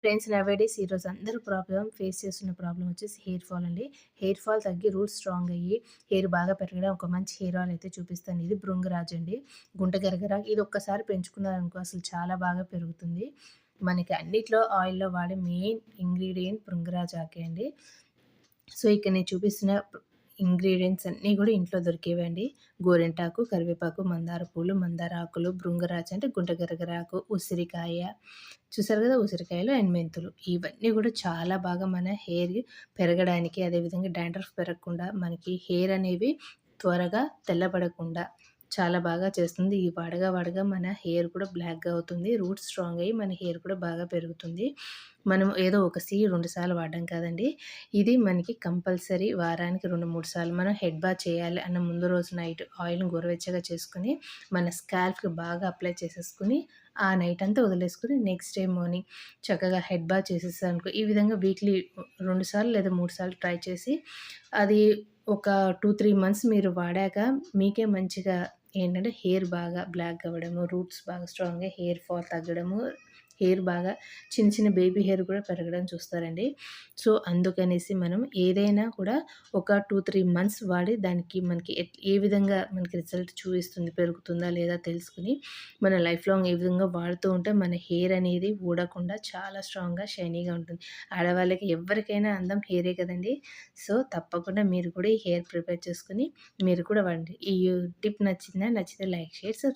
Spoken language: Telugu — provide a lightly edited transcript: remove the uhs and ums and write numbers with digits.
ఫ్రెండ్స్ నవేడేస్ ఈరోజు అందరూ ఫేస్ చేస్తున్న ప్రాబ్లమ్ వచ్చేసి హెయిర్ ఫాల్ అండి. హెయిర్ ఫాల్ తగ్గి రూట్స్ స్ట్రాంగ్ అయ్యి హెయిర్ బాగా పెరగడం ఒక మంచి హెయిర్ ఆయిల్ అయితే చూపిస్తాను. ఇది భృంగరాజ్ అండి. గుంట గరగర ఇది ఒక్కసారి పెంచుకున్నారనుకో అసలు చాలా బాగా పెరుగుతుంది. మనకి అన్నిట్లో ఆయిల్‌లో వాడే మెయిన్ ఇంగ్రీడియంట్ భృంగరాజ్ ఆకే అండి. సో, ఇక్కడ నేను చూపిస్తున్న ఇంగ్రీడియెంట్స్ అన్నీ గూడా ఇంట్లో దొరికేవండి. గోరింటాకు, కరివేపాకు, మందార పూలు, మందార ఆకులు, భృంగరాజ్ అంటే గుంట గరగరాకు, ఉసిరికాయ చూసారు గదా! ఉసిరికాయలు అండ్ మెంతులు. ఇవన్నీ గూడా చాలా బాగా మన హెయిర్ పెరగడానికి, అదేవిధంగా డాండ్రఫ్ పెరగకుండా, మనకి హెయిర్ అనేవి త్వరగా తెల్లబడకుండా చాలా బాగా చేస్తుంది. ఈ వాడగా వాడగా మన హెయిర్ కూడా బ్లాక్‌గా అవుతుంది. రూట్స్ స్ట్రాంగ్ అయ్యి మన హెయిర్ కూడా బాగా పెరుగుతుంది. మనం ఏదో ఒక 2 సార్లు వాడడం కాదండి. ఇది మనకి కంపల్సరీ వారానికి 2, 3 సార్లు మనం హెడ్ బాత్ చేయాలి అన్న ముందు రోజు నైట్ ఆయిల్‌ని గోరువెచ్చగా చేసుకొని, మన స్కాల్ప్‌కి బాగా అప్లై చేసేసుకొని, ఆ నైట్ అంతా వదిలేసుకొని నెక్స్ట్ డే మార్నింగ్ చక్కగా హెడ్ బాత్ చేసేసారనుకో, ఈ విధంగా వీక్లీ 2 సార్లు లేదా 3 సార్లు ట్రై చేసి, అది ఒక 2, 3 మంత్స్ మీరు వాడాక మీకే మంచిగా ఏంటంటే హెయిర్ బాగా బ్లాక్ అవ్వడము, రూట్స్ బాగా స్ట్రాంగ్‌గా హెయిర్ ఫాల్ తగ్గడము, హెయిర్ బాగా చిన్న చిన్న బేబీ హెయిర్ కూడా పెరగడం చూస్తారండి. సో, అందుకనేసి మనం ఏదైనా కూడా ఒక 2, 3 మంత్స్ వాడి దానికి మనకి ఏ విధంగా మనకి రిజల్ట్ చూపిస్తుంది, పెరుగుతుందా లేదా తెలుసుకొని, మన లైఫ్ లాంగ్ ఏ విధంగా వాడుతూ ఉంటే మన హెయిర్ అనేది ఊడకుండా చాలా స్ట్రాంగ్‌గా, షైనీగా ఉంటుంది. ఆడవాళ్ళకి ఎవ్వరికైనా అందం హెయిరే కదండీ! సో, తప్పకుండా మీరు కూడా ఈ హెయిర్ ప్రిపేర్ చేసుకొని మీరు కూడా వాడండి. ఈ టిప్ నచ్చిందా? నచ్చితే లైక్, షేర్, సబ్స్క్రైబ్.